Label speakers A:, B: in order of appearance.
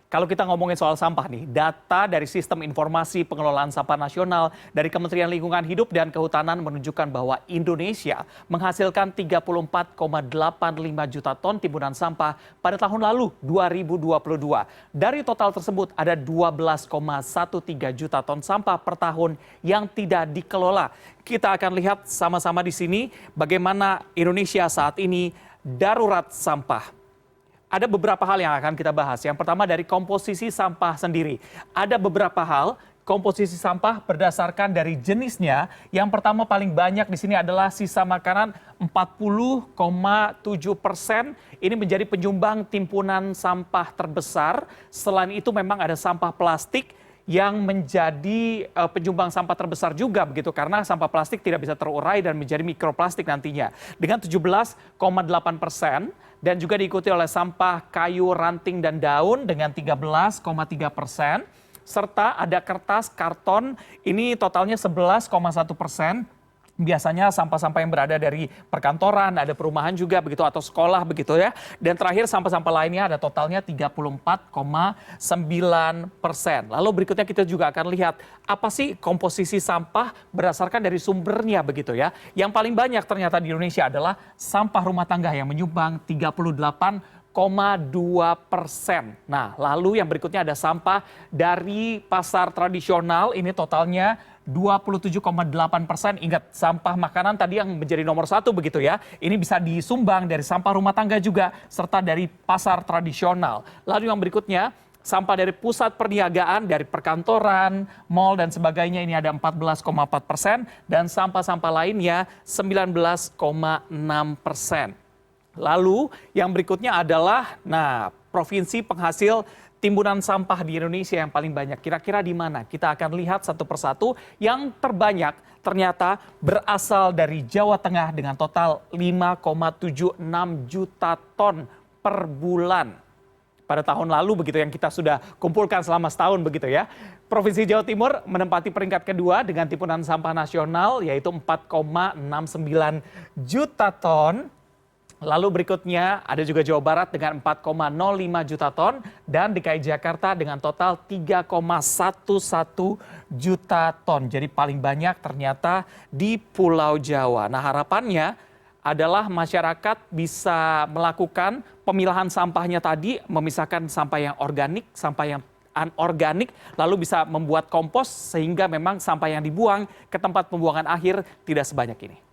A: Kalau kita ngomongin soal sampah nih, data dari Sistem Informasi Pengelolaan Sampah Nasional dari Kementerian Lingkungan Hidup dan Kehutanan menunjukkan bahwa Indonesia menghasilkan 34,85 juta ton timbunan sampah pada tahun lalu 2022. Dari total tersebut ada 12,13 juta ton sampah per tahun yang tidak dikelola. Kita akan lihat sama-sama di sini bagaimana Indonesia saat ini darurat sampah. Ada beberapa hal yang akan kita bahas. Yang pertama dari komposisi sampah sendiri. Ada beberapa hal komposisi sampah berdasarkan dari jenisnya. Yang pertama paling banyak di sini adalah sisa makanan 40,7%. Ini menjadi penyumbang timbunan sampah terbesar. Selain itu memang ada sampah plastik yang menjadi penyumbang sampah terbesar juga begitu karena sampah plastik tidak bisa terurai dan menjadi mikroplastik nantinya dengan 17,8% dan juga diikuti oleh sampah kayu, ranting dan daun dengan 13,3%. Serta ada kertas, karton, ini totalnya 11,1%. Biasanya sampah-sampah yang berada dari perkantoran, ada perumahan juga begitu atau sekolah begitu ya. Dan terakhir sampah-sampah lainnya ada totalnya 34,9%. Lalu berikutnya kita juga akan lihat apa sih komposisi sampah berdasarkan dari sumbernya begitu ya. Yang paling banyak ternyata di Indonesia adalah sampah rumah tangga yang menyumbang 38,2%. Nah, lalu yang berikutnya ada sampah dari pasar tradisional, ini totalnya 27,8%. Ingat, sampah makanan tadi yang menjadi nomor satu begitu ya. Ini bisa disumbang dari sampah rumah tangga juga, serta dari pasar tradisional. Lalu yang berikutnya, sampah dari pusat perniagaan, dari perkantoran, mal dan sebagainya ini ada 14,4%. Dan sampah-sampah lainnya 19,6%. Lalu yang berikutnya adalah, provinsi penghasil timbunan sampah di Indonesia yang paling banyak. Kira-kira di mana? Kita akan lihat satu persatu. Yang terbanyak ternyata berasal dari Jawa Tengah dengan total 5,76 juta ton per bulan. Pada tahun lalu begitu yang kita sudah kumpulkan selama setahun begitu ya. Provinsi Jawa Timur menempati peringkat kedua dengan timbunan sampah nasional yaitu 4,69 juta ton. Lalu berikutnya ada juga Jawa Barat dengan 4,05 juta ton dan DKI Jakarta dengan total 3,11 juta ton. Jadi paling banyak ternyata di Pulau Jawa. Nah, harapannya adalah masyarakat bisa melakukan pemilahan sampahnya tadi, memisahkan sampah yang organik, sampah yang anorganik, lalu bisa membuat kompos sehingga memang sampah yang dibuang ke tempat pembuangan akhir tidak sebanyak ini.